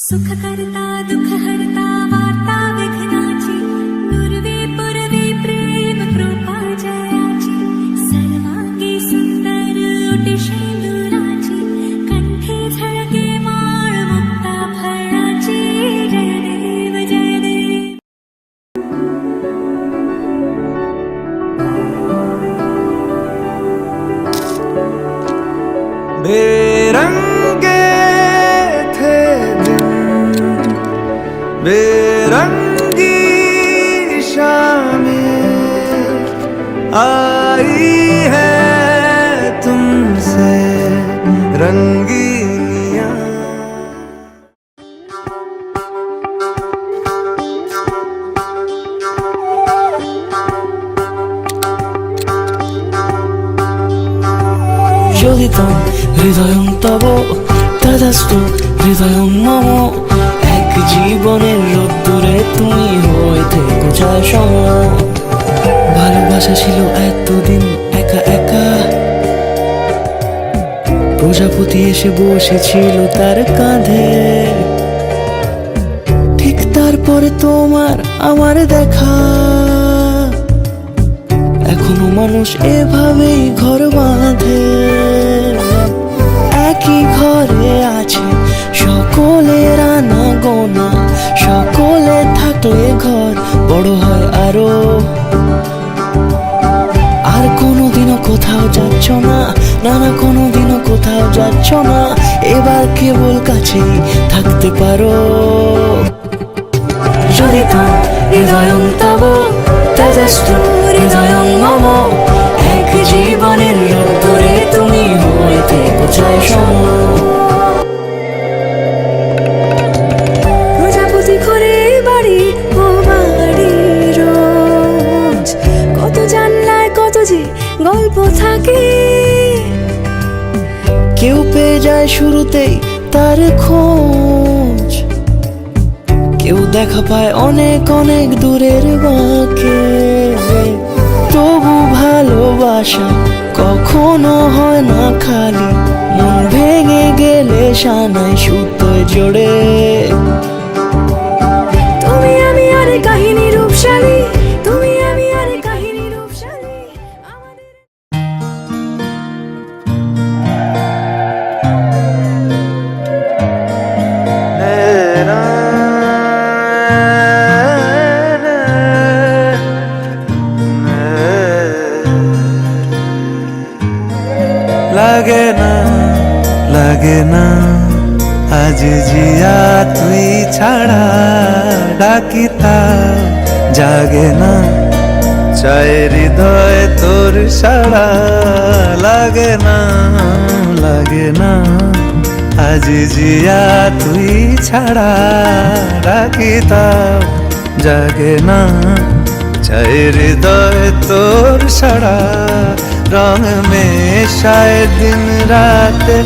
सुख करता दुख हरता वार्ता विघ्नाची पूर्वे पूर्वे प्रेम कृपा जयाची सर्वांगी सुंदर ओटी शेंदुराची कंठे झळके माळ मुक्ता फळाची जय देव जय देव. बेरंगे थे दिन बेरंगी शामें आई है तुमसे रंगीनियां. Joditam হৃদয়ং তব তদাস্তু হৃদয়ং মম. এক জীবনের রোদ্দুরে তুমি হয়ে থেকো যায় সম. ভালোবাসা ছিল এতদিন একা একা, প্রজাপতি এসে বসেছিল তার কাঁধে. ঠিক তারপরে তোমার আমার দেখা, এখনো মানুষ এভাবেই ঘর বাঁধে. একই ঘরে আছে সকলের আনা গোনা, সকলে থাকলে ঘর বড় হয় আরো. আর কোনোদিনও কোথাও যাচ্ছ না, না না কোনোদিনও কোথাও যাচ্ছ না. এবার কেবল কাছেই থাকতে পারো. যদি তো হৃদয়ং তব তেজস্তু হৃদয়ং মম. এক জীবনের রোদ্দুরে তুমি হয়ে থেকো যায় সম. প্রজাপতি ঘরে বাড়ি ও বাড়ি রোজ, কত জানলায় কত যে গল্প থাকে. কেউ পেয়ে যায় শুরুতেই তার খোঁজ, কেউ দেখা পায় অনেক অনেক দূরের বাঁকে. তবু ভালোবাসা কখনো হয় না খালি, মন ভেঙে গেলে সানাই সুতোয় জোড়ে. তুমি আমি আর কাহিনী রূপশালী, তুমি আমি আর কাহিনী রূপশালী আমাদের. লাগে না আজ জিয়া তুই ছাড়া, ডাকিতা জাগে না চায় হৃদয় তোর সাড়া. লাগে না আজ জিয়া তুই ছাড়া, ডাকিতা জাগে না চায় হৃদয় তোর সাড়া. রং মেশায় দিন রাতে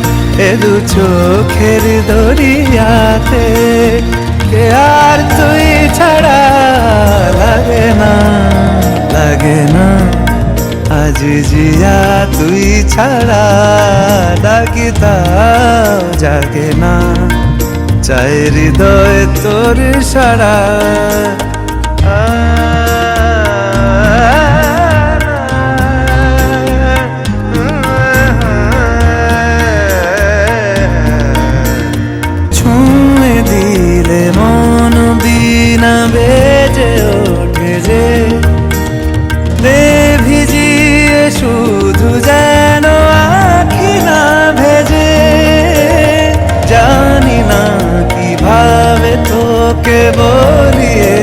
এ দু চোখের দরিয়াতে, কে আর তুই ছাড়া. লাগে না আজ জিয়া তুই ছাড়া, ডাকিতাও জাগে না চায় হৃদয় তোর সাড়া. বেজে ওঠে যে রে ভিজিয়ে শুধু যেন আখি না ভেজে. জানি না কিভাবে তোকে বলিয়ে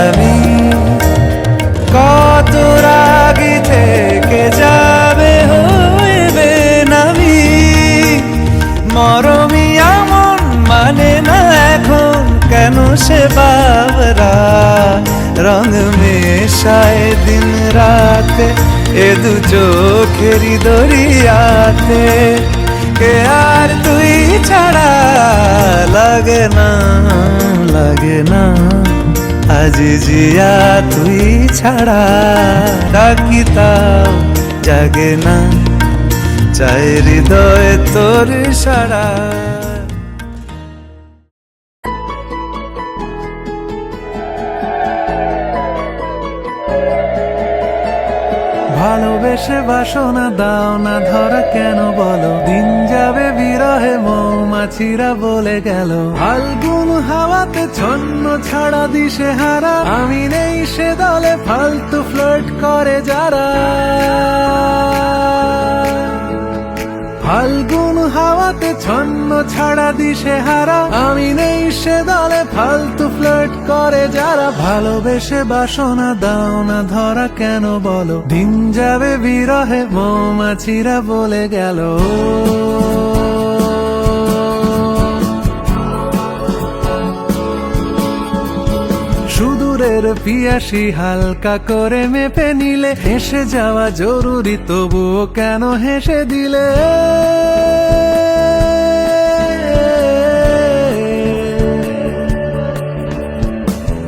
আমি, কত রাগি থেকে যাবে হইবে নামি. মরমি এমন মানে না এখন কেন সে বাবরা. রং মেশায় দিন রাতে এ দু চোখেরই দরিয়াতে, কে আর তুই ছাড়া. লাগে না আজ জিয়া তুই ছাড়া, ডাকিতাও জাগে না চায় হৃদয় তোর সাড়া. ভালোবেসে বাসনা দাও না ধরা কেন বলো, দিন যাবে বিরহে মৌমাছিরা বলে গেল। ফাল্গুন হাওয়াতে ছন্ন ছাড়া দিশে হারা, আমি নেই সে দলে ফালতু ফ্লার্ট করে যারা। ফাল্গুন হাওয়াতে ছন্ন ছাড়া দিশে হারা, আমি নেই সে দলে ফালতু ফ্লার্ট করে যারা। ভালোবেসে বাসনা দাও না ধরা কেন বলো, দিন যাবে বিরহে মৌমাছিরা বলে গেল। সুদূরের পিয়াসী হালকা করে মেপে নিলে, হেসে যাওয়া জরুরি তবুও কেন হেসে দিলে।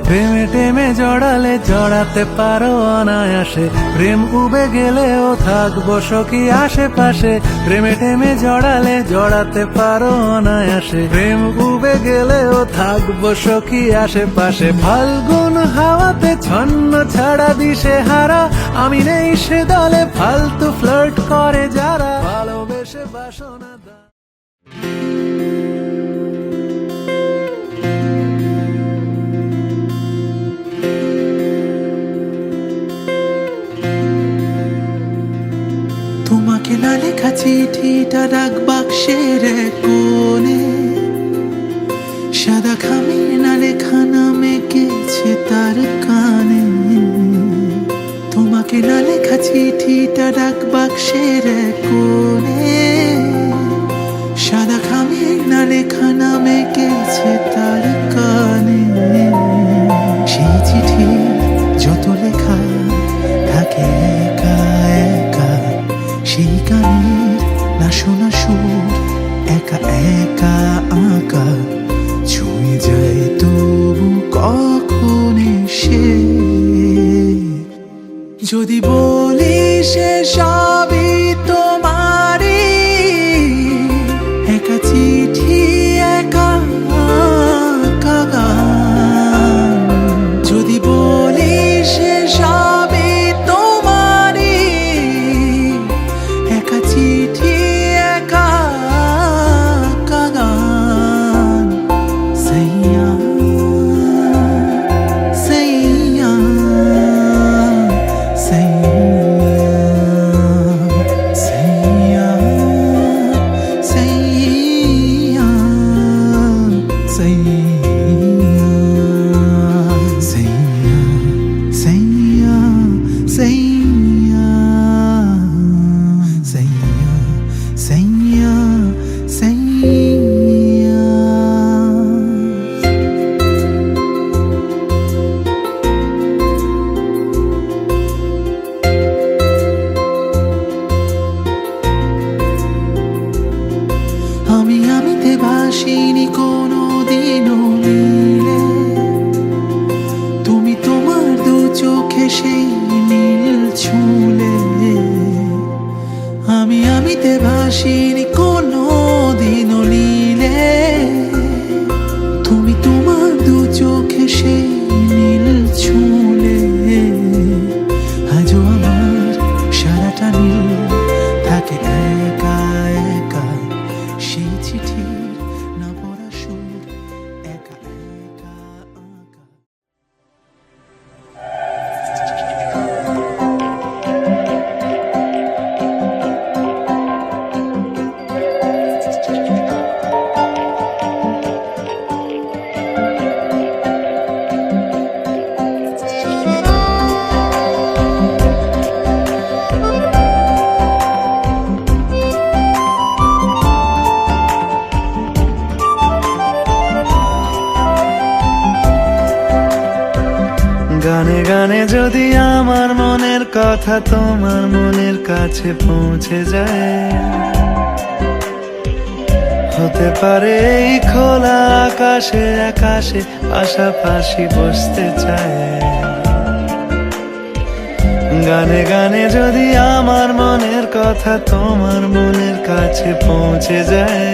প্রেমে টেমে জড়ালে জড়াতে পারো অনায়াসে, প্রেম উবে গেলেও থাকবো সখী আশেপাশে। প্রেমে টেমে জড়ালে জড়াতে পারো অনায়াসে, প্রেম উবে গেলেও থাকবো সখী আশেপাশে। ফাল্গুন হাওয়াতে ছন্ন ছাড়া দিশে হারা, আমি নেই সে দলে ফালতু ফ্লার্ট করে যারা। ভালোবেসে বাসনা দাও। তোমাকে না লেখা চিঠিটা ডাক বাক্সের এক কোণে, সাদা খামের না লেখা নাম এঁকেছে তার কানে। তোমাকে না লেখা চিঠিটা ডাক বাক্সের এক কোণে, সাদা খামের না লেখা নাম এঁকেছে তার কানে। সেই চিঠি যত লেখা থাকে একা একা, সেই গানের না শোনা সুর একা একা আঁকা, ছুঁয়ে যায় তবু কখন এসে। যদি বলি সে সবই তোমারই, একা চিঠি একা আঁকা গান। যদি বলি সে সবই তোমারই, একা চিঠি একা আঁকা গান। সাইয়া সাইয়া আমিতে ভাসিনি কোনো দিনও নীলে, তুমি তোমার দু চোখে সেই নীল ছুলে। আমিতে ভাসিনি কোনো দিনও নীলে, তুমি তোমার দু চোখে সেই নীল ছুলে। আজও আমার সারাটা নীল থাকে একা একা, সেই চিঠির না পড়া সুর একা একা আঁকা। গানে গানে যদি আমার মনের কথা তোমার মনের কাছে পৌঁছে যায়, হতে পারে এই খোলা আকাশে আকাশে পাশাপাশি বসতে চায়। গানে গানে যদি আমার মনের কথা তোমার মনের কাছে পৌঁছে যায়,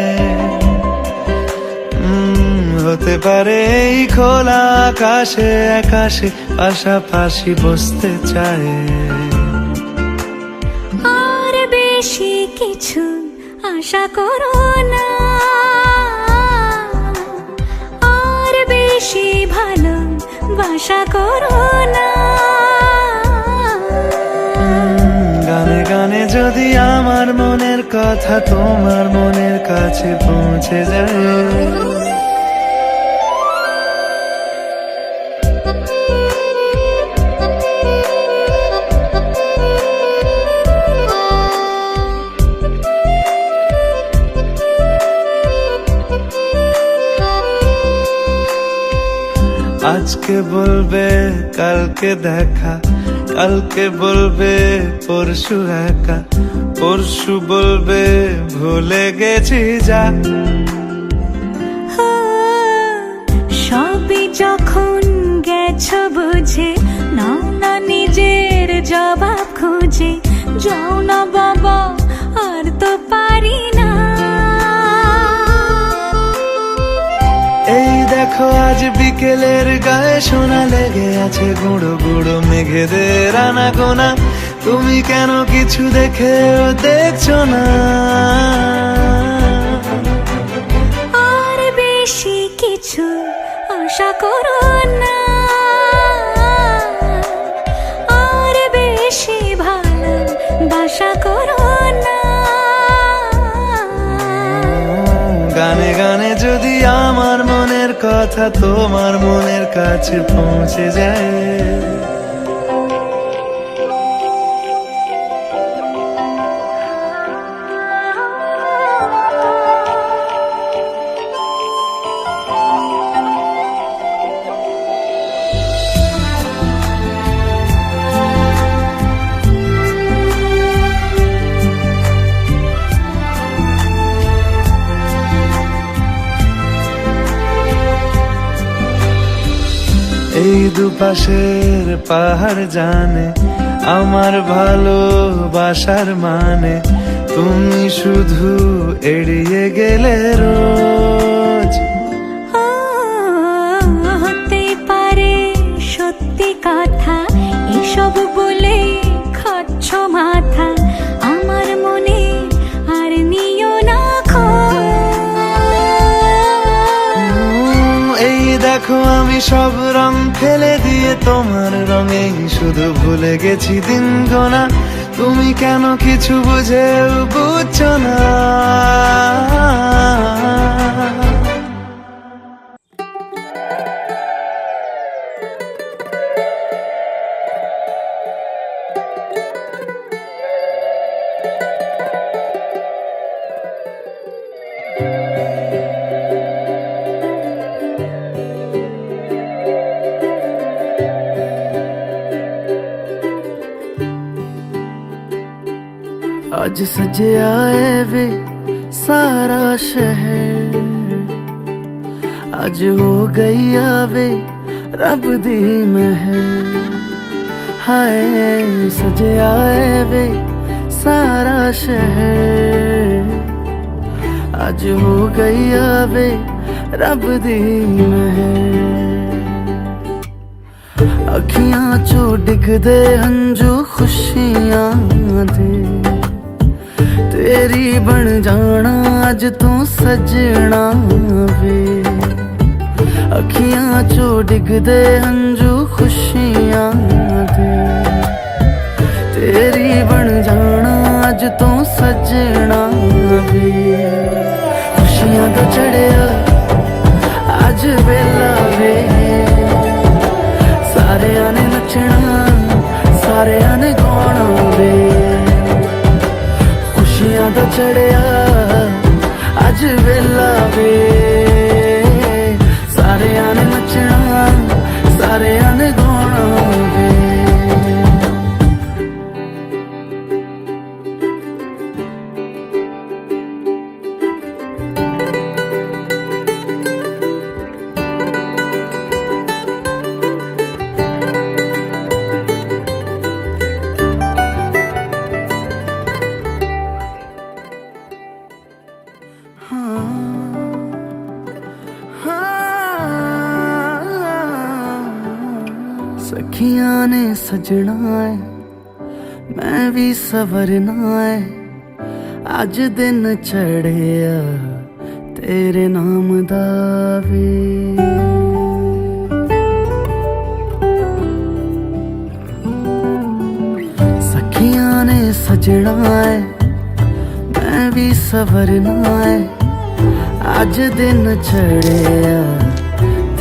হতে পারে এই খোলা আকাশে আকাশে পাশাপাশি বসতে চায়। আশা করো না আর বেশি ভালো বাসা করো না। গানে গানে যদি আমার মনের কথা তোমার মনের কাছে পৌঁছে যায়, আজকে বলবে কালকে দেখা, কালকে বলবে পরশু একা, পরশু বলবে ভুলে গেছি যা। সবই যখন গেছো বুঝে নাও না নিজের জবাব খুঁজে, যাও না বাবা আর তো পারি না। এই দেখো আজ বিকেলের গায়ে সোনা লেগে আছে গুঁড়ো গুঁড়ো মেঘেদের আনাগোনা, তুমি কেন কিছু দেখেও দেখছো না? আর বেশি কিছু আশা করো না আর বেশি ভালো বাসা করো না। গানে গানে যদি আমার মনের কথা তোমার মনের কাছে পৌঁছে যায়, এই দুপাশের পাহাড় জানে আমার ভালোবাসার মানে, তুমি শুধু এড়িয়ে গেলে রোজ। হতে পারে সত্যি কথা এসব বলে খাচ্ছ মাথা, আমার মনে আর নিও না এই দেখো আমি সব রং ফেলে দিয়ে তোমার রঙেই শুধু ভুলে গেছি দিন গোনা, তুমি কেন কিছু বুঝেও বুঝছো না? ਅੱਜ ਸਜਿਆ ਏ ਵੇ ਸਾਰਾ ਸ਼ਹਿਰ, ਅੱਜ ਹੋ ਗਈ ਆਵੇ ਰੱਬ ਦੀ ਮਹਿਰ। ਹਾਏ ਸਜਿਆ ਏ ਵੇ ਸਾਰਾ ਸ਼ਹਿਰ, ਅੱਜ ਹੋ ਗਈ ਆਵੇ ਰੱਬ ਦੀ ਮਹਿਰ। ਅੱਖੀਆਂ ਚੋਂ ਡਿੱਗਦੇ ਹੰਝੂ ਖੁਸ਼ੀਆਂ ਦੇ, तेरी बन जाना अज तू सजना वे। अखियां चो डिगदे हंजू खुशियां दे, तेरी बन जाना अज तू सजना वे। खुशियां तो चढ़िया अज वेला वे, सारियां ने नचना सारियां ने गाना वे। खुशियां तो चढ़िया अज वेला वे, सारियां ने नचना सारियां ने गाना वे। सखियां ने सजना है मैं भी सवरना है, ਅੱਜ ਦਿਨ ਚੜਿਆ ਤੇਰੇ ਨਾਮ ਦਾ ਵੇ। ਸਖੀਆਂ ਨੇ ਸਜਣਾ ਹੈ ਮੈਂ ਵੀ ਸਵਰਨਾ ਹੈ। ਅੱਜ ਦਿਨ ਚੜਿਆ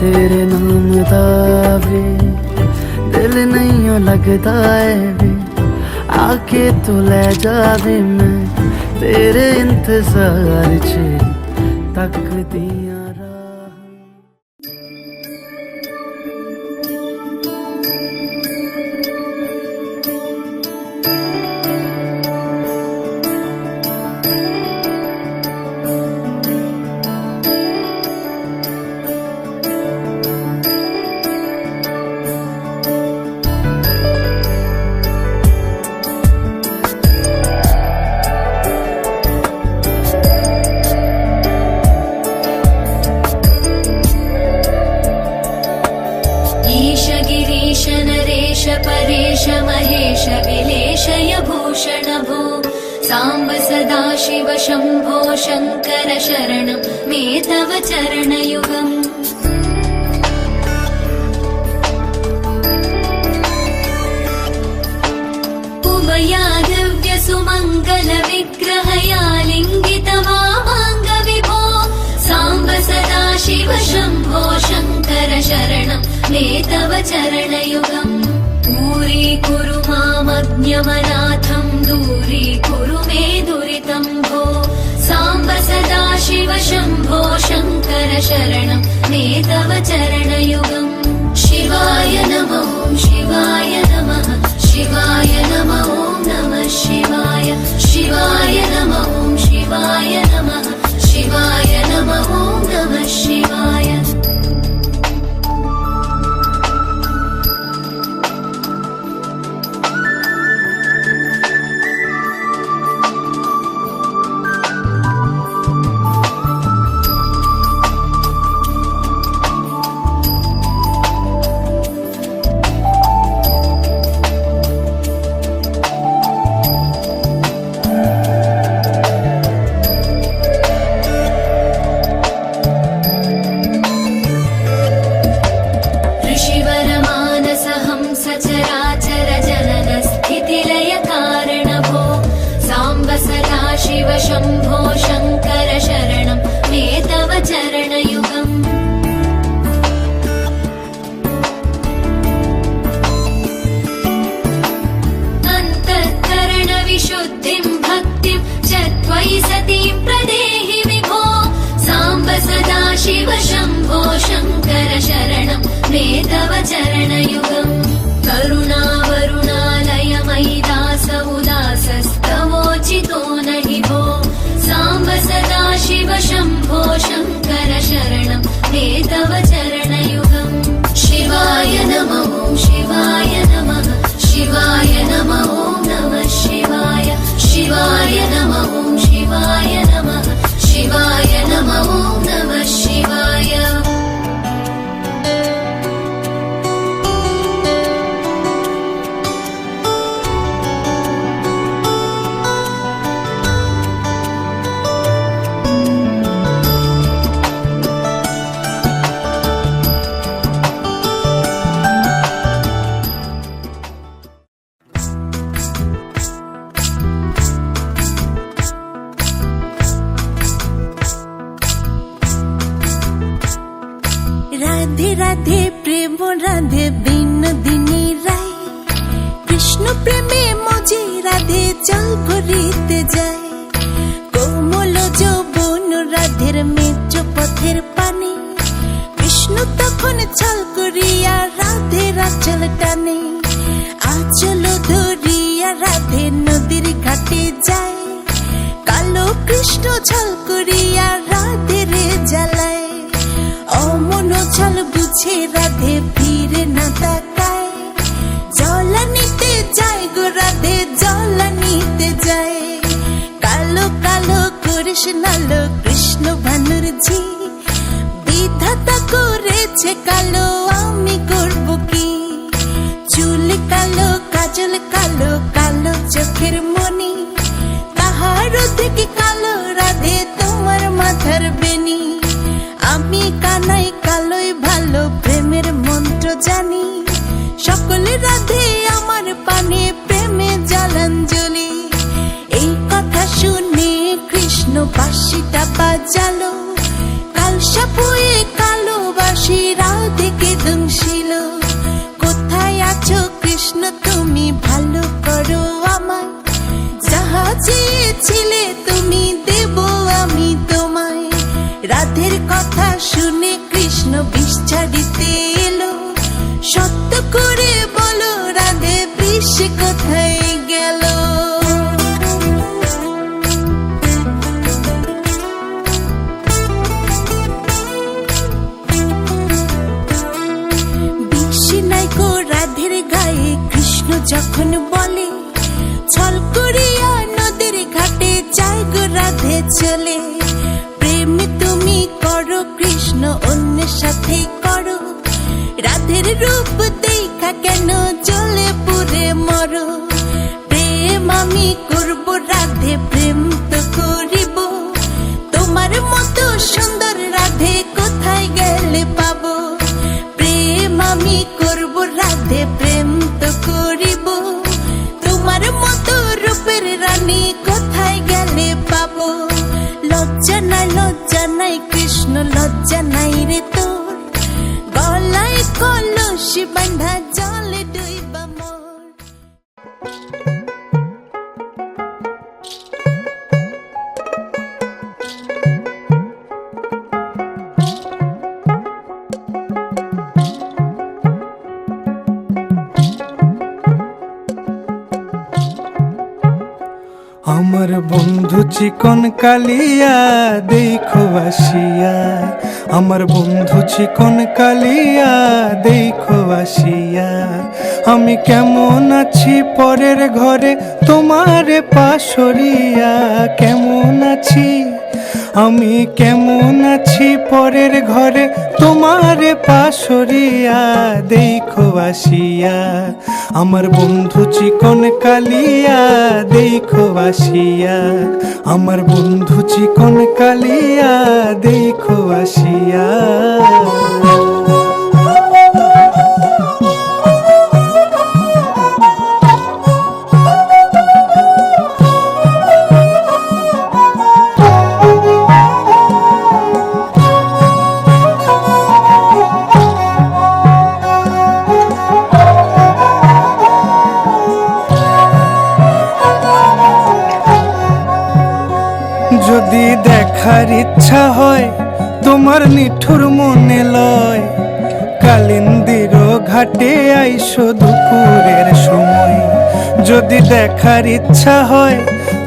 ਤੇਰੇ ਨਾਮ ਦਾ ਵੇ। ਦਿਲ ਨਹੀਂ ਲੱਗਦਾ ਹੈ ਵੇ आके तू ले जावे मैं तेरे इंतजार च तक दिया राह। ईश नरेश परेश महेश विलेशय भूषण भो साम्ब सदा शिव शम्भो शङ्कर शरणं मे तव चरणयुगम्। उमया दिव्य सुमङ्गल विग्रहया लिङ्गित वामाङ्ग विभो साम्ब सदा शिव शम्भो शङ्कर शरणं मे तव चरणयुगम्। दूरीकुरु मामज्ञमनाथं दूरीकुरु मे दुरितं भो साम्ब सदा शिव शम्भो शङ्कर शरणं मे तव चरणयुगम्। शिवाय नमो शिवाय नमः शिवाय नमो नमः शिवाय शिवाय नमो शिवाय नमः शिवाय नमो नमः शिवाय। सचराचर जनन स्थितिलय कारण भो साम्ब सदा शिव शम्भो शङ्कर शरणं मे तव चरणयुगम्। अन्तःकरण विशुद्धिं भक्तिं च त्वयि सतीं प्रदेहि विभो साम्ब सदा शिव शम्भो शङ्कर शरणं मे तव चरणयुगम्। करुणावरुणालय मयि दास उदासस्तवोचितो नहि भो साम्ब सदा शिव शम्भो शङ्कर शरणं मे तव चरणयुगम्। शिवाय नमो शिवाय नमः शिवाय नमो नमः शिवाय शिवाय नमो शिवाय नमः शिवाय नमो नमः शिवाय। राधे राधे प्रेम राधे বিনোদিনী রায় কৃষ্ণ প্রেমে মজে রাধে জল ভরিতে যায় কোমল যৌবন রাধের মেজ পথের পানে কৃষ্ণ তখন ছল করিয়া রাধের আঁচল টানে আঁচল ধরিয়া রাধে নদীর ঘাটে যায় কালো কৃষ্ণ ছল করিয়া রাধের জ্বালায় অমন ছল বুঝে রাধে ফিরে না তাকায় জল নিতে যায় গো রাধে জল নিতে যায় কালো কালো করিস নালো কৃষ্ণ ভানুর ঝি বিধাতা করেছে কালো আমি করব কি চুল কালো কাজল কালো কালো চোখের মনি তাহার থেকে বাঁশিটা বাজালো, কালসা বয়ে কালো বাঁশি রাধেকে দুংশিল। কোথায় আছো কৃষ্ণ তুমি ভালো করো আমায়, যাহা চেয়েছিলে তুমি দেব আমি তোমায়। রাধের কথা শুনে কৃষ্ণ বিষ ছাড়িতে এলো, সত্য করে বলো রাধে বিষ কোথায় গেল। বিষ নাই গো রাধের গায়ে কৃষ্ণ যখন বলে, ছল করিয়া নদীর ঘাটে যায় গো রাধে চলে। প্রেম তুমি করো কৃষ্ণ অন্যের সাথে করো, রাধের রূপ দেখা কেন জ্বলে পুড়ে মরো। প্রেম আমি করব রাধে প্রেম তো করিব, তোমার মতো সুন্দর রাধে কোথায় গেলে পাবো। প্রেম আমি করব রাধে প্রেম তো করিব, তোমার মতো রূপের রানী কোথায় গেলে পাবো। লজ্জা নাই কৃষ্ণ লজ্জা নাই রে তোর, গলায় কলসি বাঁধা জলে ডুইবা মোর। আমার বন্ধু চিকন কালিয়া দেখো আসিয়া, আমার বন্ধু চিকন কালিয়া দেখো আসিয়া। আমি কেমন আছি পরের ঘরে তোমারে পাশরিয়া, কেমন আছি আমি কেমন আছি পরের ঘরে তোমারে পাশরিয়া দেখো আসিয়া। আমার বন্ধু চিকন কালিয়া দেখো আসিয়া, আমার বন্ধু চিকন কালিয়া দেখো আসিয়া। যদি দেখার ইচ্ছা হয় তোমার নিঠুর মনে লয়, কালিন্দির ঘাটে আইসো দুপুরের সময়। যদি দেখার ইচ্ছা হয়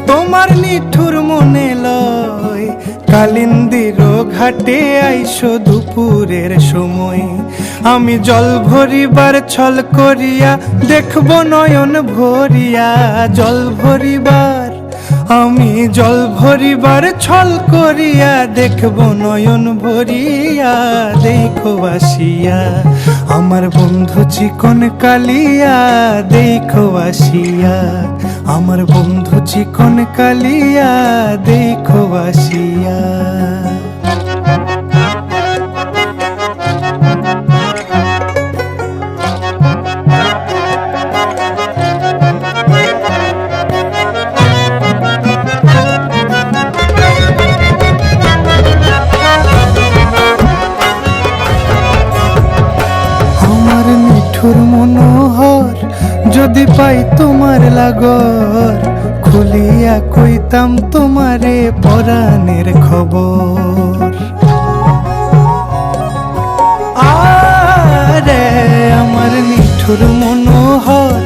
তোমার নিঠুর মনে লয়, কালিন্দির ঘাটে আইসো দুপুরের সময়। আমি জল ভরিবার ছল করিয়া দেখব নয়ন ভরিয়া, জল ভরিবার আমি জল ভরিবার ছল করিয়া দেখব নয়ন ভরিয়া দেখো আসিয়া। আমার বন্ধু চিকন কালিয়া দেখো আসিয়া, আমার বন্ধু চিকন কালিয়া দেখো আসিয়া। মনোহর যদি পাই তোমার লাগর, খুলিয়া কইতাম তোমারে পরাণের খবর। আরে আমার নিঠুর মনোহর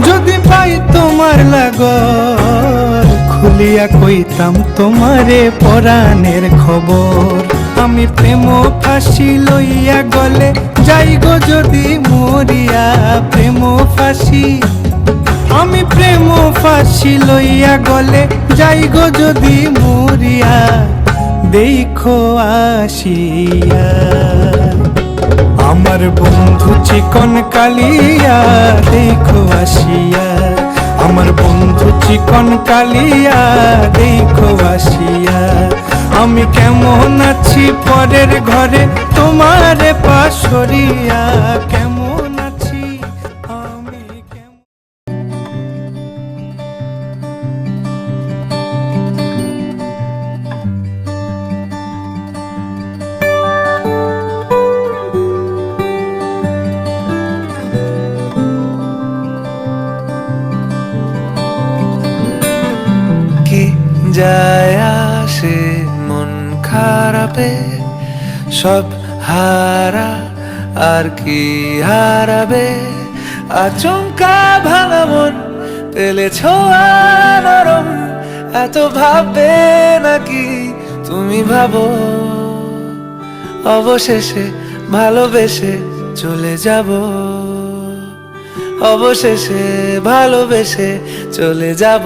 যদি পাই তোমার লাগর, খুলিয়া কইতাম তোমারে পরাণের খবর। আমি প্রেম ফাঁসি লইয়া গলে যাই গো যদি মরিয়া, প্রেম ফাঁসি আমি প্রেম ফাঁসি লইয়া গলে যাই গো যদি মরিয়া দেখো আসিয়া। আমার বন্ধু চিকন কালিয়া দেখো আসিয়া, আমার বন্ধু চিকন কালিয়া দেখো আসিয়া। আমি কেমন আছি পরের ঘরে তোমারে পাশরিয়া, কেমন আছি আমি কেমন। হারাবে, সব হারা আর কি হারাবে। আচমকা ভাঙা মন পেলে ছোঁয়া নরম, এত ভাববে নাকি তুমি ভাবো। অবশেষে ভালোবেসে চলে যাব, অবশেষে ভালোবেসে চলে যাব।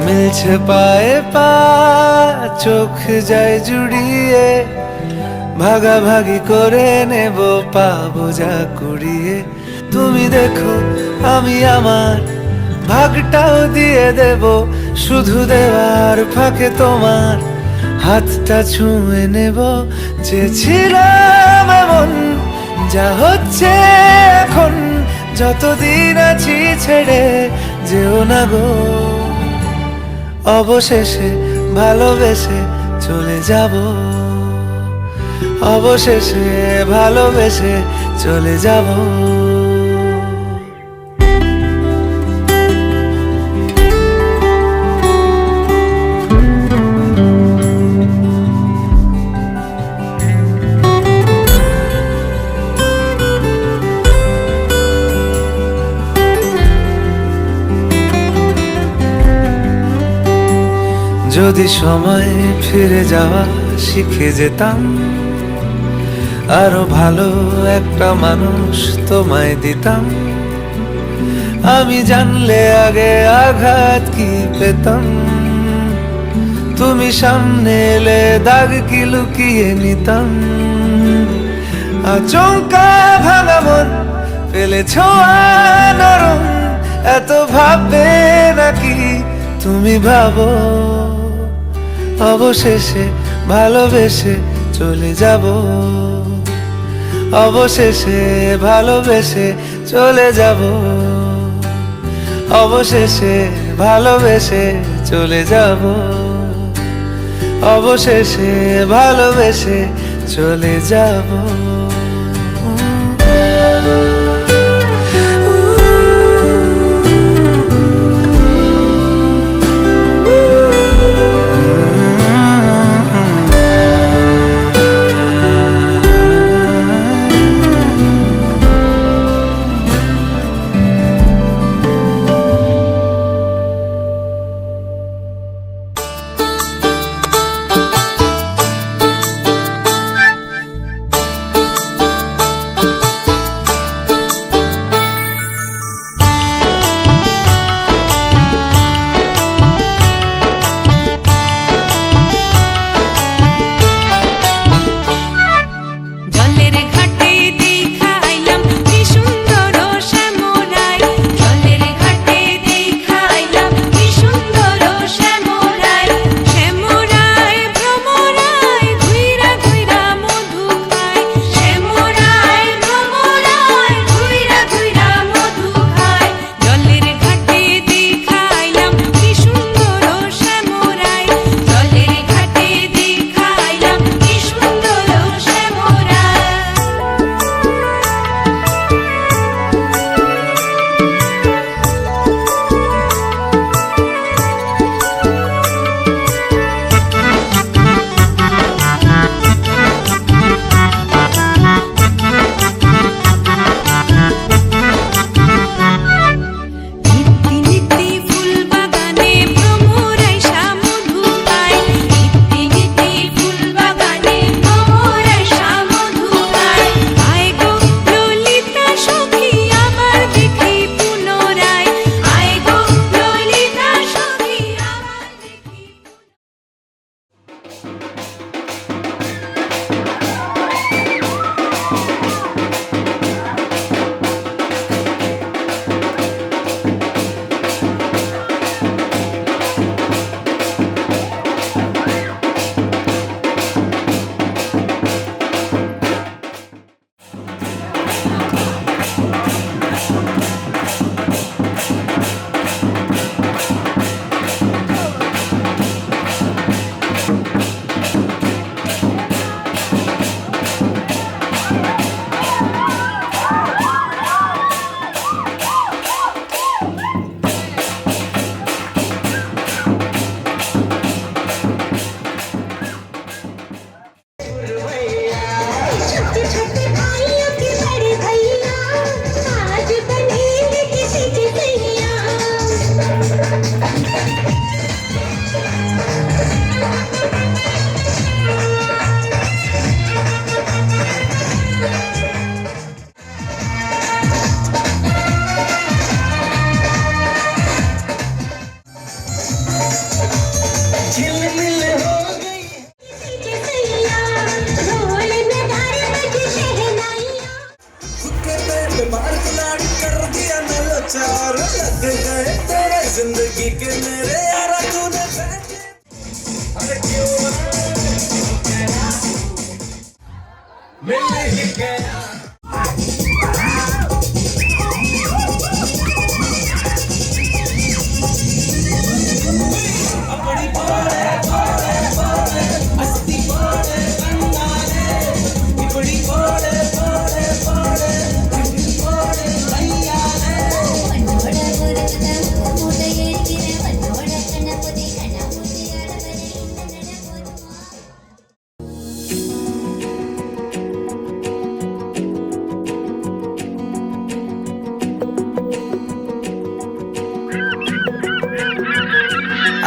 মিলছে পায়ে পা, চোখ যায় জুড়িয়ে, ভাগাভাগি করে নেব পাবো যা কুড়িয়ে। তুমি দেখো আমি আমার ভাগটাও দিয়ে দেব, শুধু দেওয়ার ফাঁকে তোমার হাতটা ছুঁয়ে নেব। চেয়েছিলাম এমন, যা হচ্ছে এখন, যতদিন আছি ছেড়ে যেও না গো। অবশেষে ভালোবেসে চলে যাব, অবশেষে ভালোবেসে চলে যাব। যদি সময় ফিরে যাওয়া শিখে যেতাম, আরো ভালো একটা মানুষ তোমায় দিতাম। আমি জানলে আগে আঘাত কি পেতাম, তুমি সামনে এলে দাগ কি লুকিয়ে নিতাম। আচমকা ভাঙা মন পেলে ছোঁয়া নরম, এত ভাববে নাকি তুমি ভাবো। অবশেষে ভালোবেসে চলে যাব, অবশেষে ভালোবেসে চলে যাব, অবশেষে ভালোবেসে চলে যাব, অবশেষে ভালোবেসে চলে যাব।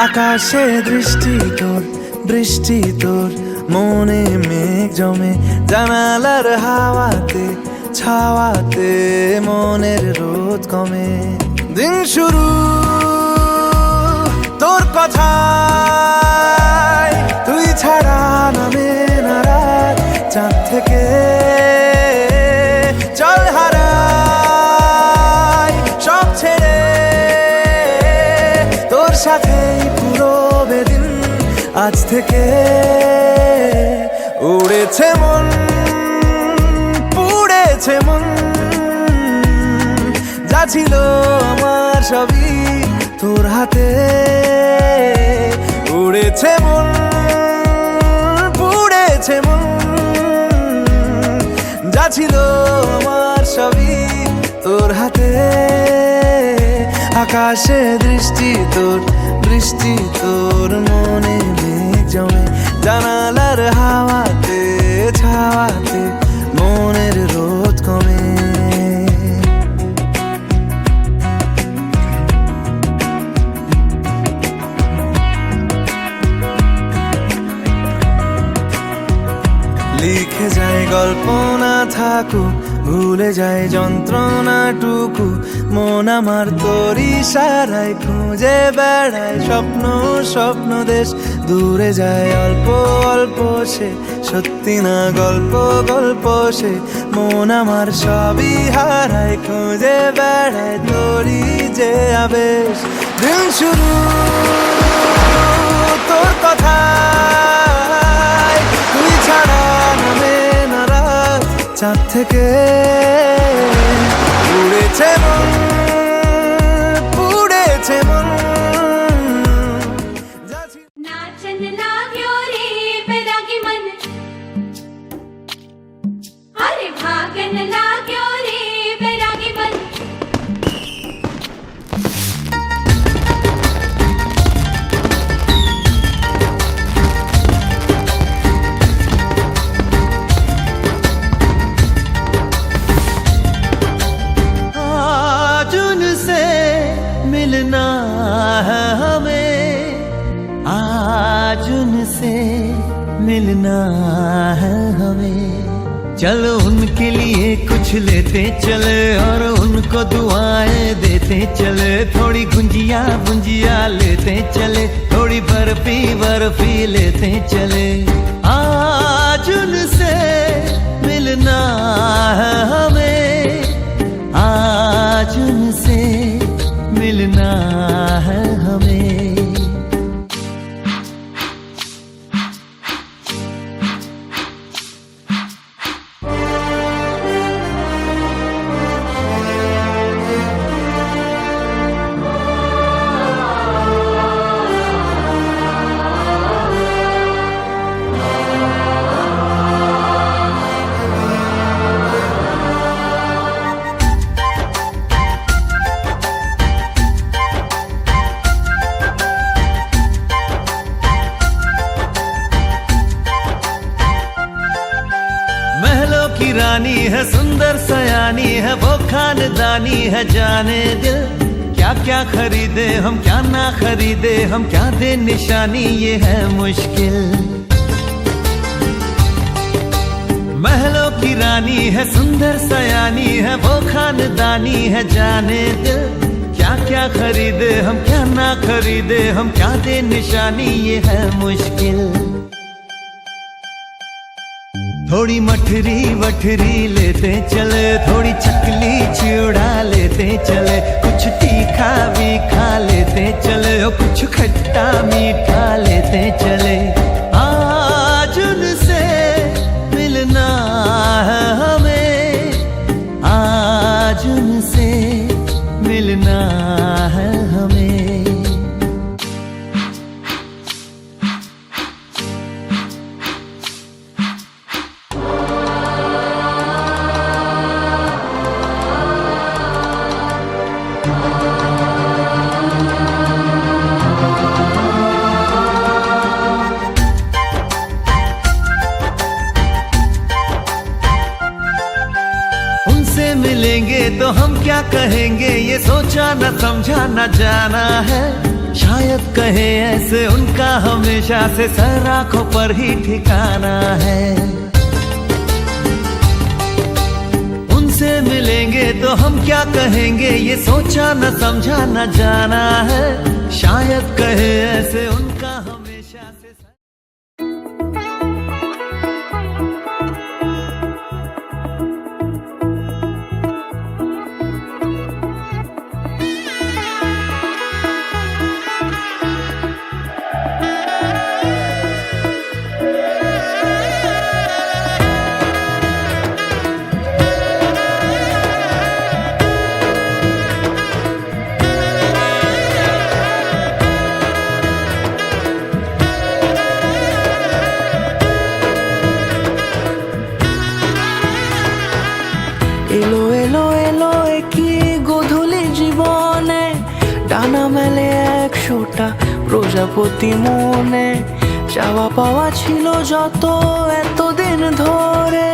আকাশে দৃষ্টি তোর, বৃষ্টি তোর, মনে মেঘ জমে, জানালার হাওয়াতে ছাওয়াতে মনের রোদ কমে। দিন শুরু তোর কথায়, তুই ছাড়া নামে না রাত, চাঁদ থেকে চল হারাই সব ছেড়ে, তোর সাথেই পুরো বেদিন আজ থেকে। উড়েছে মন, পুড়েছে মন, যা ছিল আমার সবই তোর হাতে। উড়েছে মন, পুড়েছে মন, যা ছিল আমার সবই তোর হাতে। আকাশে দৃষ্টি তোর, বৃষ্টি তোর, মনে মেঘ জমে, জানালার হাওয়াতে ছাওয়াতে মনের রোদ কমে। লিখে যায় গল্প না থাকুক, ভুলে যায় যন্ত্রণাটুকু, মন আমার তোর ইশারায় খুঁজে বেড়ায় স্বপ্ন স্বপ্ন দেশ। দূরে যায় অল্প অল্প সে, সত্যি না গল্প গল্প সে, মন আমার সবই হারায় খুঁজে বেড়ায় তোরই যে আবেশ। দিন শুরু তোর কথায়, তুই ছাড়া নামে না রাত, চাঁদ থেকে উড়েছে মন, পুড়েছে মন। नाचन लाग्यो रे बैरागी मन, अरे भागन लाग्यो रे बैरागी मन। आज उनसे मिलना है हमें, आज उनसे मिलना है हमें। चलो उनके लिए कुछ लेते चले और उनको दुआएं देते चले, थोड़ी गुंजिया गुंजिया लेते चले, थोड़ी बर्फी बर्फी लेते चले। आज उनसे मिलना है हमें, आज उनसे मिलना है हमें। महलों की रानी है, सुंदर सयानी है, वो खानदानी है जाने दिल। क्या क्या खरीदे हम, क्या ना खरीदे हम, क्या दे निशानी, ये है मुश्किल। महलों की रानी है, सुंदर सयानी है, वो खानदानी है जाने दिल। क्या क्या खरीदे हम, क्या ना खरीदे हम, क्या दे निशानी, ये है मुश्किल। थोड़ी मठरी वठरी लेते चले, थोड़ी चकली चिड़ा लेते चले, कुछ तीखा भी खा लेते चले, और कुछ खट्टा मीठा लेते चले। आज उनसे मिलना क्या कहेंगे ये सोचा न समझा न जाना है। शायद कहे ऐसे उनका हमेशा से सर आंखों पर ही ठिकाना है। उनसे मिलेंगे तो हम क्या कहेंगे ये सोचा न समझा न जाना है। शायद कहे ऐसे उनका हमेशा से এলো এলো এলো কি গোধূলি জীবনে, ডানা মেলে 100টা প্রজাপতি মনে। চাওয়া পাওয়া ছিল যত এতদিন ধরে,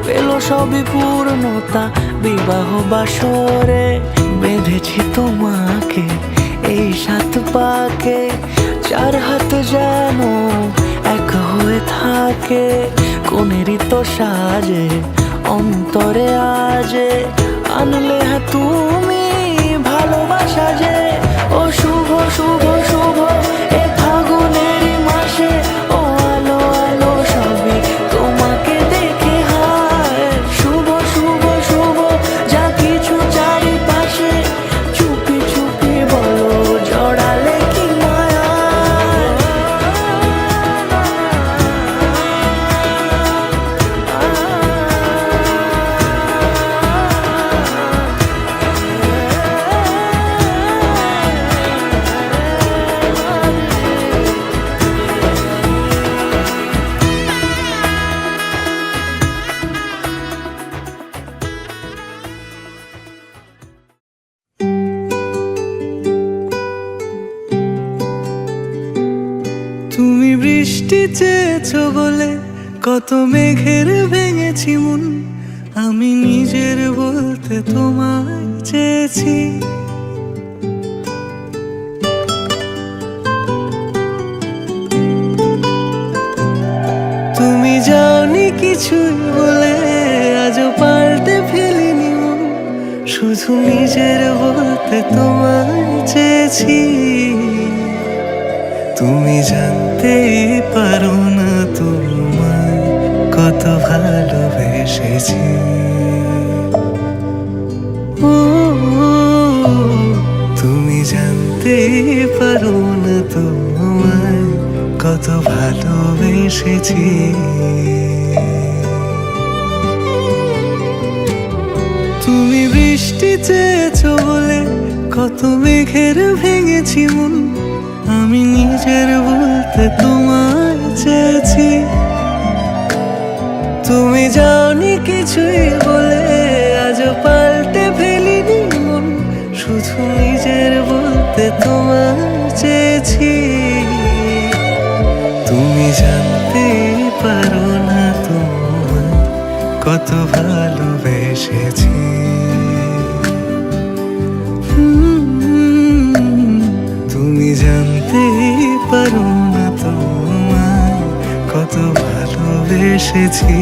পেল সবই পূর্ণতা বিবাহ বাসরে। বেঁধেছি তোমাকে এই 7 পাকে, 4 হাত যেন এক হয়ে থাকে। কোনেরই তো সাজে অন্তরে আজে, আনলে তুমি ভালোবাসা যে। ও শুভ শুভ শুভ এ ফাগুনের মাসে, ও আলো আলো সবই তোমাকে দেখে হায়। শুভ শুভ শুভ যা কিছু চারিপাশে, চুপি চুপি বলো জড়ালে কি মায়া। তুমি বৃষ্টি চেয়েছো বলে কত মেঘের ভেঙেছি মন। আমি নিজের বলতে তোমায় চেয়েছি। তুমি যাওনি কিছুই বলে আজও পাল্টে ফেলিনি মন। শুধু নিজের বলতে তোমায় চেয়েছি। তুমি জানতেই পারো না তোমায় কত ভালোবেসেছি। ও তুমি জানতেই পারো না তোমায় কত ভালোবেসেছি। তুমি বৃষ্টি চেয়েছো বলে কত মেঘের ভেঙেছি মন। আমি নিজের বলতে তোমায় চেয়েছি। তুমি যাওনি কিছুই বলে আজও পাল্টে ফেলিনি মন। শুধু নিজের বলতে তোমায় চেয়েছি। তুমি জানতে পারো না তোমায় কত ভালোবেসেছি। তুমি জানতে পারো না তোমায় কত ভালোবেসেছি।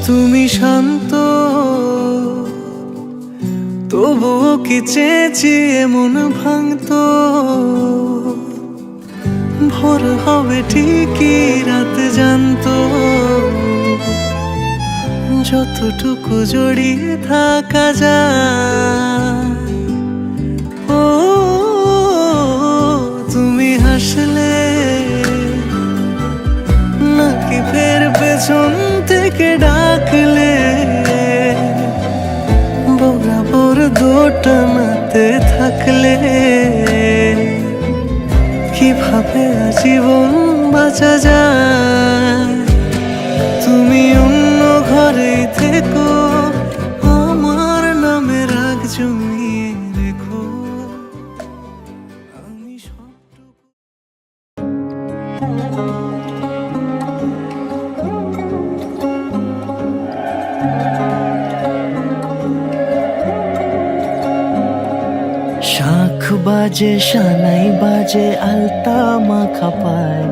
তুমি শান্ত তবুও কি চেয়েছি এমন ভাঙতো। ভোর হবে ঠিকই রাত জানতো। যতটুকু জড়িয়ে থাকা যায়। ও তুমি হাসলে নাকি ফের পেছন থেকে ডাকলে, বরাবর দোটানাতে থাকলে কিভাবে বাঁচা যায়। তুমি অন্য ঘরে থেকো, আমার নামে রাগ জমিয়ে রেখো। আমি সবটুকু শাখ বাজে সানাই বাজে আলতা মাখা পায়,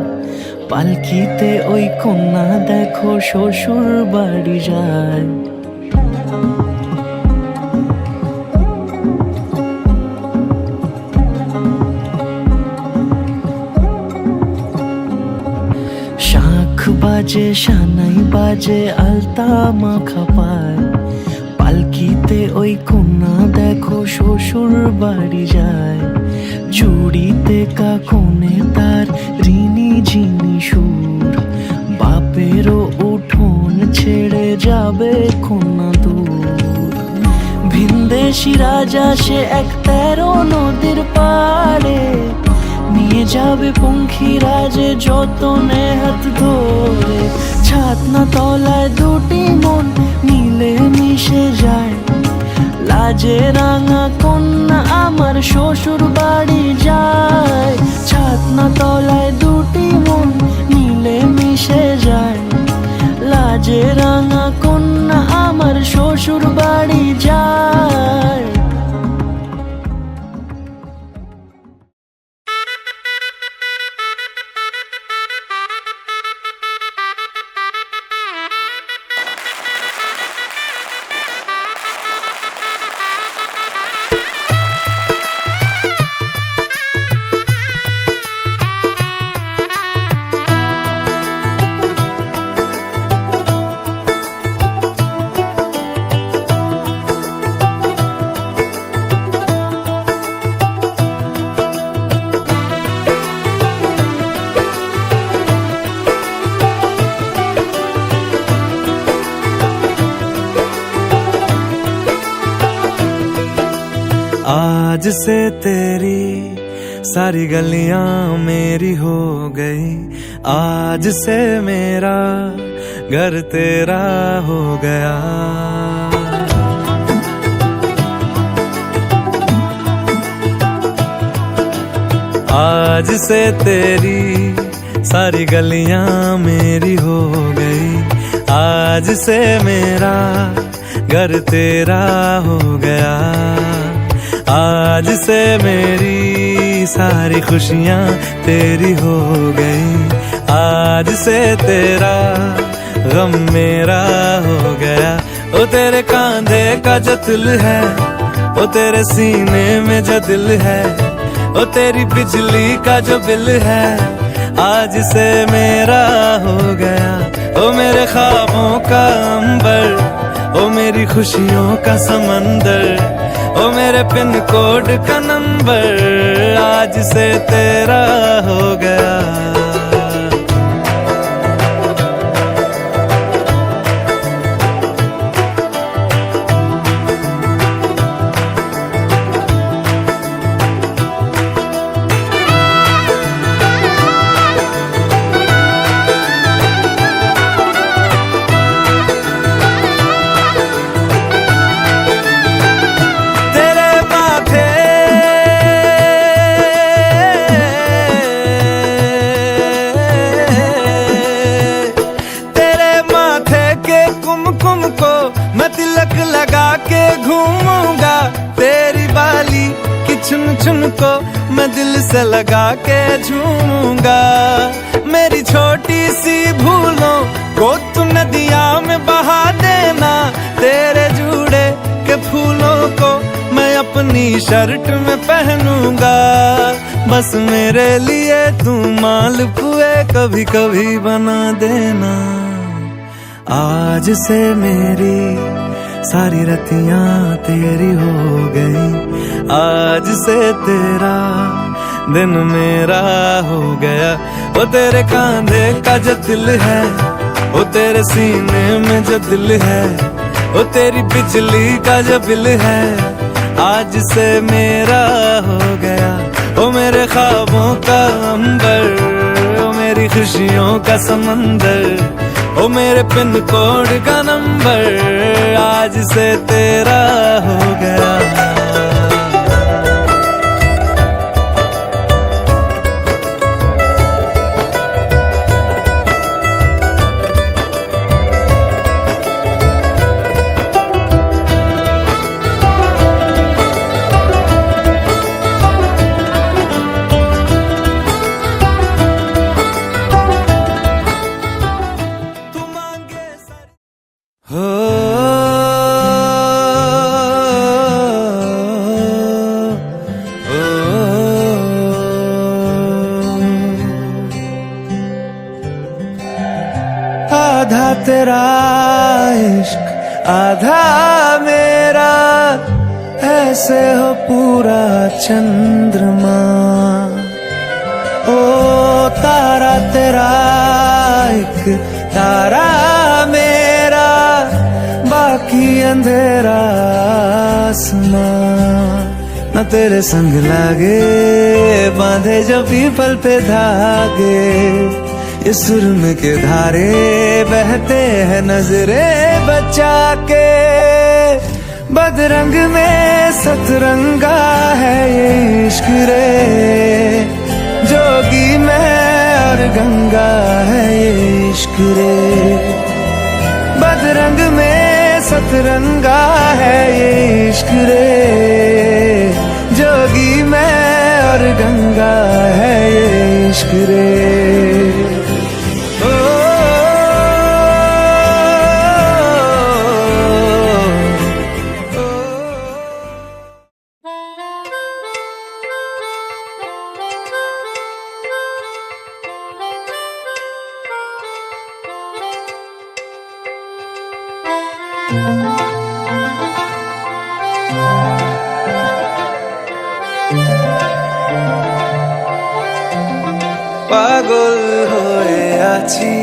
পালকিতে ওই কন্যা দেখো শ্বশুর বাড়ি যায়। শাখ বাজে সানাই বাজে আলতা মাখা পায়, পালকিতে ওই কন্যা দেখো শ্বশুর বাড়ি যায়। জুড়িতে কাকনে তার ঋণী ঝিনি সুর, বাপেরও উঠোন ছেড়ে যাবে কন্যা দূর। ভিনদেশি রাজা সে এক 13 নদীর পাড়ে, নিয়ে যাবে পঙ্খিরাজে যতনে হাত ধরে। ছাতনা তলায় দুটি মন মিলে মিশে যায়, লাজে রাঙা কন্যা আমার শ্বশুর বাড়ি যায়। ছাতনা তলায় দুটি মন মিলে মিশে যায়, লাজে রাঙা কন্যা আমার শ্বশুর বাড়ি যায়। आज से तेरी सारी गलियां मेरी हो गई, आज से मेरा घर तेरा हो गया। आज से तेरी सारी गलियां मेरी हो गई, आज से मेरा घर तेरा हो गया। आज से मेरी सारी खुशियां तेरी हो गई, आज से तेरा गम मेरा हो गया। ओ तेरे कांधे का जो दिल है, ओ तेरे सीने में जो दिल है, ओ तेरी बिजली का जो बिल है, आज से मेरा हो गया। ओ मेरे ख्वाबों का अंबर, ओ मेरी खुशियों का समंदर, ओ मेरे पिन कोड का नंबर, आज से तेरा हो गया। चुन चुन को मैं दिल से लगा के झूमूंगा। मेरी छोटी सी भूलों को तू नदिया में बहा देना, तेरे जूड़े के फूलों को मैं अपनी शर्ट में पहनूंगा। बस मेरे लिए तू मालपुए कभी कभी बना देना। आज से मेरी सारी रतियां तेरी हो गई, आज से तेरा दिन मेरा हो गया। वो तेरे कांधे का जो दिल है, वो तेरे सीने में जो दिल है, वो तेरी बिजली का जो बिल है, आज से मेरा हो गया। वो मेरे ख्वाबों का अंबर, वो मेरी मेरी खुशियों का समंदर, ओ मेरे पिन कोड का नंबर आज से तेरा हो गया। हो आधा तेरा इश्क आधा मेरा, ऐसे हो पूरा चंद्रमा। ओ तारा तेरा एक तारा मेरा, बाकी अंधेरा आसमां। न तेरे संग लागे बांधे जो पीपल पे धागे, ये सुरम के धारे बहते हैं नजरे बचा के। बदरंग में सतरंगा है ये इश्क रे, जोगी में और गंगा है ये इश्क रे। बदरंग में सतरंगा है ये इश्क रे, जोगी में और गंगा है ये इश्क रे। পাগল হয়ে আছি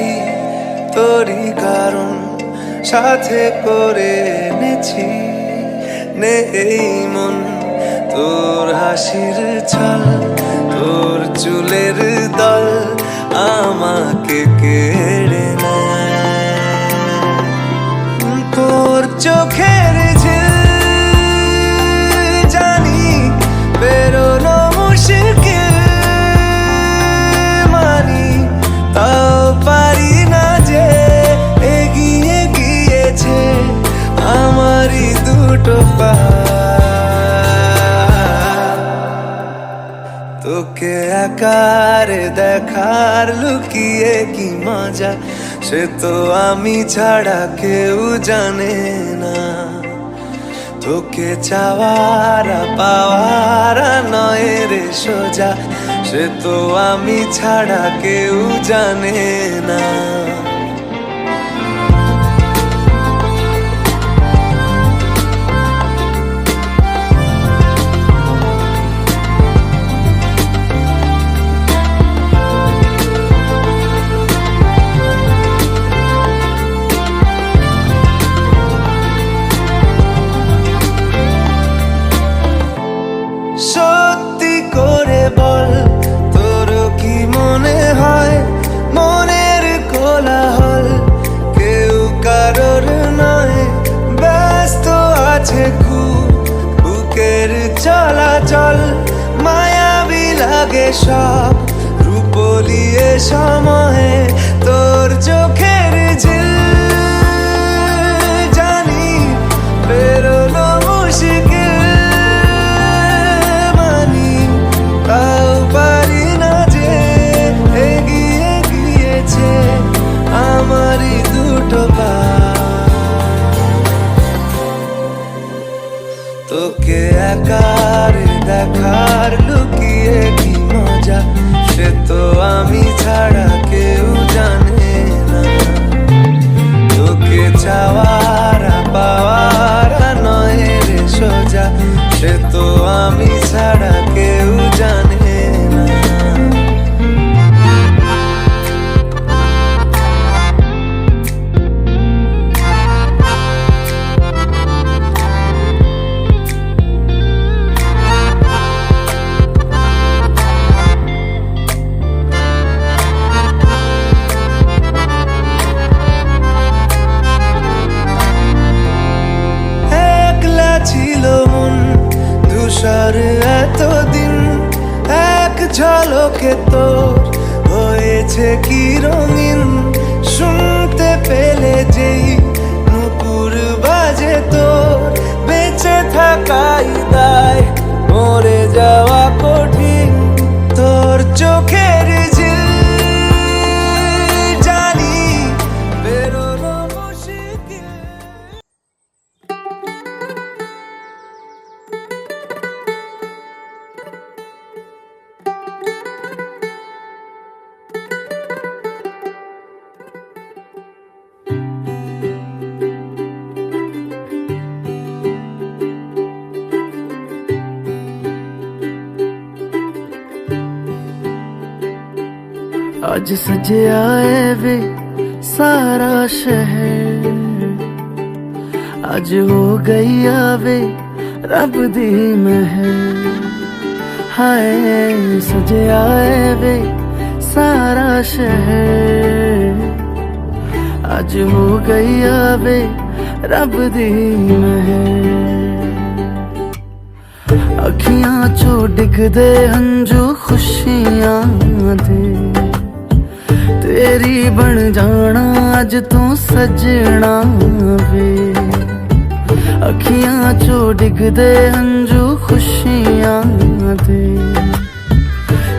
তোরই কারণ, সাথে করে এনেছি নে এই মন। তোর হাসির ছল তোর চুলের দল আমাকে কেড়ে নেয়, তোর চোখের ঝিল জানি বেরোনো মুশকিল, মানি তাও পারি না যে এগিয়ে গিয়েছে আমারই দুটো পা। তোকে আকারে দেখার লুকিয়ে কি মজা, সে তো আমি ছাড়া কেউ জানে না। তোকে চাওয়ারা পাওয়ারা নয় রে সোজা, সে তো আমি ছাড়া কেউ জানে না। সত্যি করে বল তোর কি মনে হয়, মনের কোলাহল কেউ কারোর নয়, ব্যস্ত আছে খুব বুকের চলাচল। মায়াবী লাগে সব রূপলিয়ে সময়ে তোর চোখের ঝিল, জানি বেরোনো মুশকিল, মানি তাও পারি না যে এগিয়ে গিয়েছে আমারই দুটো পা। তোকে একারে দেখার লুকিয়ে কি মজা, সে তো আমি ছাড়া কেউ জানে না। তোকে চাওয়ারা পাওয়ারা নয় রে সোজা, সে তো আমি ছাড়া কেউ জানে না। ছিল মন ধূসর এতদিন, এক ঝলকে তোর হয়েছে কি রঙিন। শুনতে পেলে যেই নুপুর বাজে তোর, বেঁচে থাকাই দায় মরে যাওয়া কঠিন। তোর চোখের ঝিল জানি বেরোনো মুশকিল। आज सजया है वे सारा शहर, आज हो गई आवे रब दी महर। हाय सजया है वे सारा शहर, आज हो गई आवे रब दी महर। अखियां चो डिगदे हंजू खुशियां दे, तेरी बन जाना अज तू सजना वे। अखियां चो डिगदे हंजू खुशियां दे,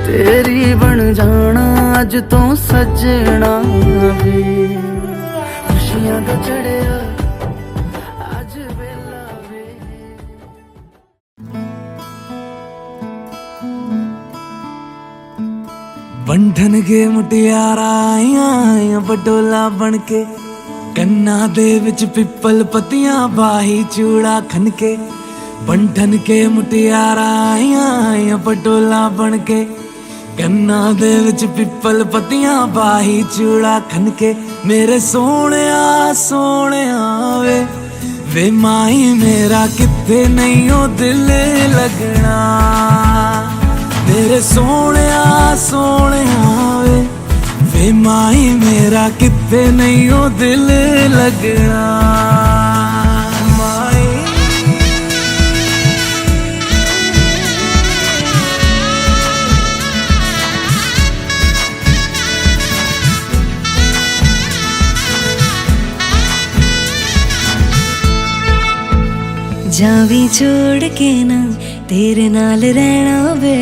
तेरी बन जाना अज तू सजना वे। खुशियां दा चढ़िया अज वेला वे। बंधन के मुटियारा आइया बडोला बन के, कन्ना दे विच पिपल पतियां बाही चूड़ा खनके। बंधन के मुटियारा आइया बडोला बन के, कन्ना दे विच पिपल पतियां बाही चूड़ा खनके। मेरे सोहणिया सोहणिया वे माई मेरा किथे नहीं ओ दिल लगना। मेरे सोहणिया सोहणिया वे माई मेरा किथे नहीं ओ दिल लगना। माई जावी छोड़ के ना तेरे नाल रहना वे,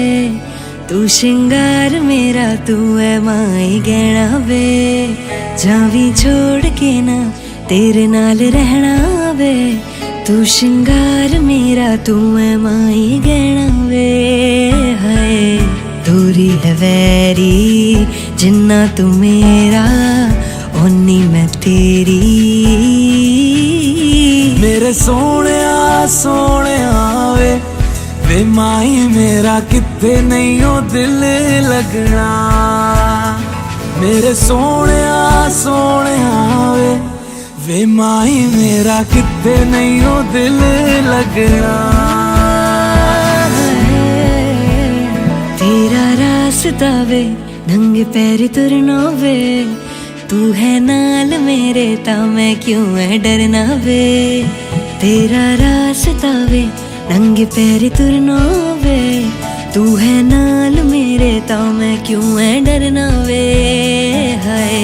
तू श्रृंगार मेरा तू है माई गहना वे। जावी छोड़ के ना तेरे नाल रहना वे, तू श्रृंगार मेरा तू है माई गहना वे। हाय दूरी है वैरी जिन्ना तू मेरा, ओनी मैं तेरी। मेरे सोहणिया सोहणिया वे माई मेरा किथे नहीं ओ दिल लगना। मेरे सोहणिया सोहणिया वे माई मेरा किथे नहीं ओ दिल लगना। तेरा रास्ता वे नंगे पैर तुरना वे, तू है नाल मेरे ता मैं क्यों है डरना वे। तेरा रास्ता वे नंगे पैर तुरना वे, तू है नाल मेरे ता मैं क्यों है डरना वे। हाय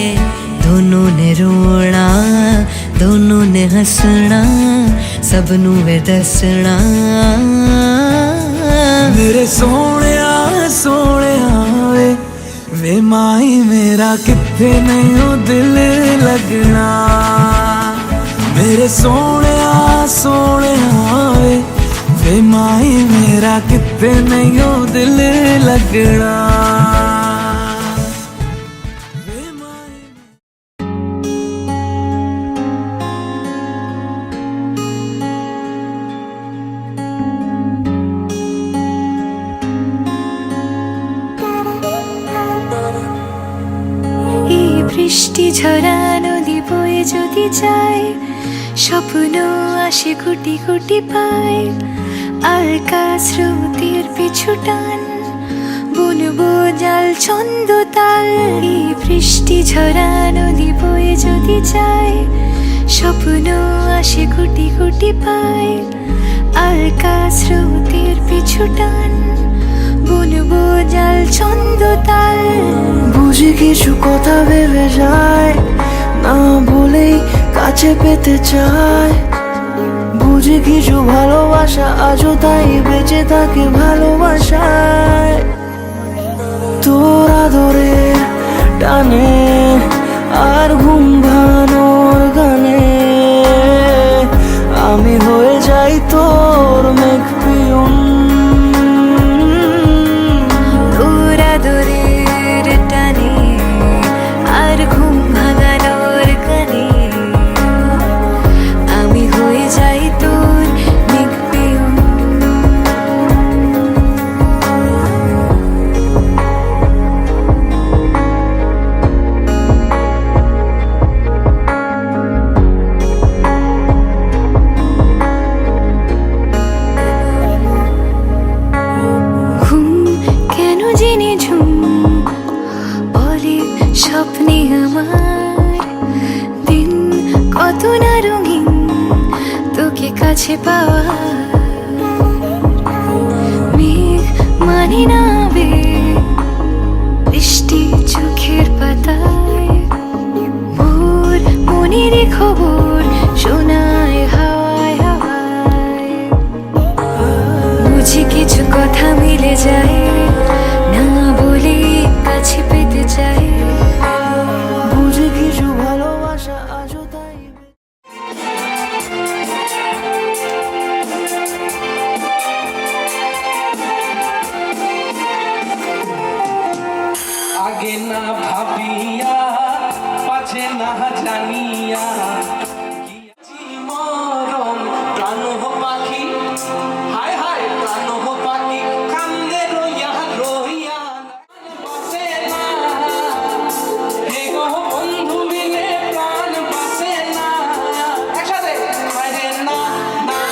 दोनों ने रोना दोनों ने हंसना, सबनू वे दसना। मेरे सोहणिया सोहणिया वे माई मेरा किथे नहीं ओ दिल लगना। मेरे सोहणिया सोहणिया वे माई मेरा किथे नहीं ओ दिल लगना। বৃষ্টি ঝরা নদী বয়ে যদি যায়, স্বপ্ন আসে কোটি কোটি পায়। আর স্রোতের পিছু টান বুনবো জাল ছন্দ তাল। এই বৃষ্টি ঝরা নদী বয়ে যদি যায়, স্বপ্ন আসে কোটি কোটি পায়। আলকা স্রোতের পিছু টান, বুনবো জাল ছন্দ তাল। বুঝি কিছু কথা ভেবে যায়, না বলেই কাছে পেতে চায়। বুঝি কিছু ভালোবাসা আজও তাই বেঁচে থাকে ভালোবাসায়। তোর আদরের টানে আর ঘুম ভাঙানোর গানে আমি হয়ে যাই তোর মেঘ পিয়ন। তোর আদরের টানে আর ঘুম ভাঙানোর গানে আমি হয়ে যাই তোর মেঘ পিয়ন। ঘুম কেন জেনে ঝুম বলে স্বপ্নে আমার, দিন কত না রঙিন তোকে কাছে পাওয়া। মেঘ মানে না আবেগ, বৃষ্টি চোখের পাতায়, ভোর মনের খবর শোনায় হাওয়ায় হাওয়ায়। বুঝি কিছু কথা মিলে যায়, না বলে কাছে পেতে চাই। বুঝি কিছু ভালোবাসা আজও তাই আগে না ভাবিয়া পাছে না জানিয়া গিয়াছি মরণ প্রাণ পাখি, হায় হায় প্রাণ পাখি কান্দে রইয়া রইয়া বাসে না। হে গো বন্ধু মিলে প্রাণ বাসে না, একসাথে হায় না না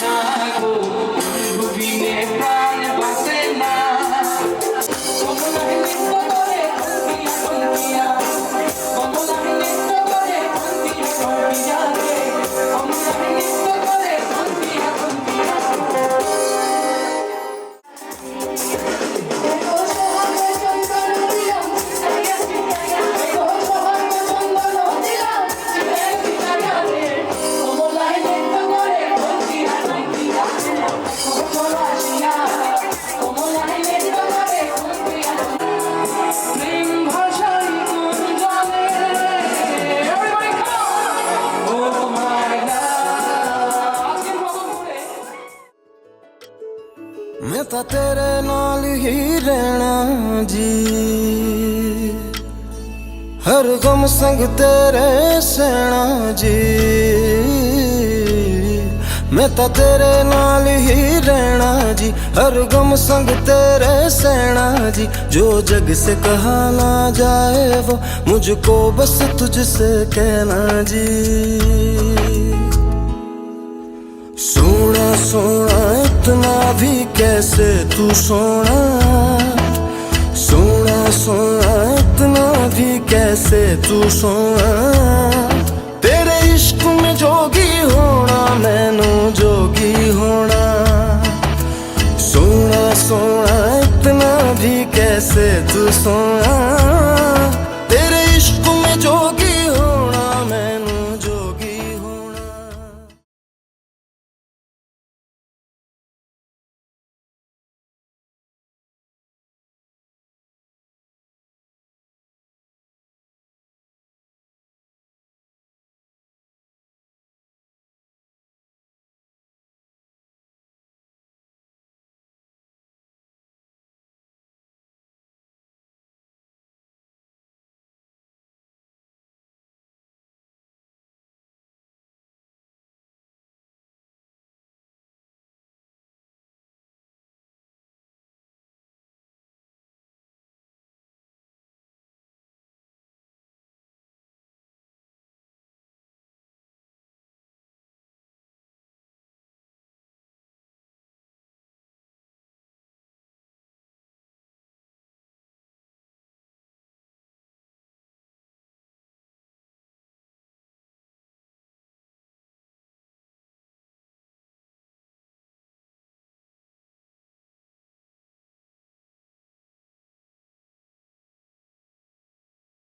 না গো বন্ধু মিলে প্রাণ বাসে না। मैं तो तेरे नाल ही रहना जी, हर गम संग तेरे सहना जी। मैं तो तेरे नाल ही रहना जी, हर गम संग तेरे सहना जी। जो जग से कहा ना जाए वो मुझको बस तुझसे कहना जी। सोना सोना इतना भी कैसे तू सोना, सोना सोना इतना भी कैसे तू सोना। तेरे इश्क में जोगी होना मैनू जोगी होना। सोना सोना इतना भी कैसे तू सोना।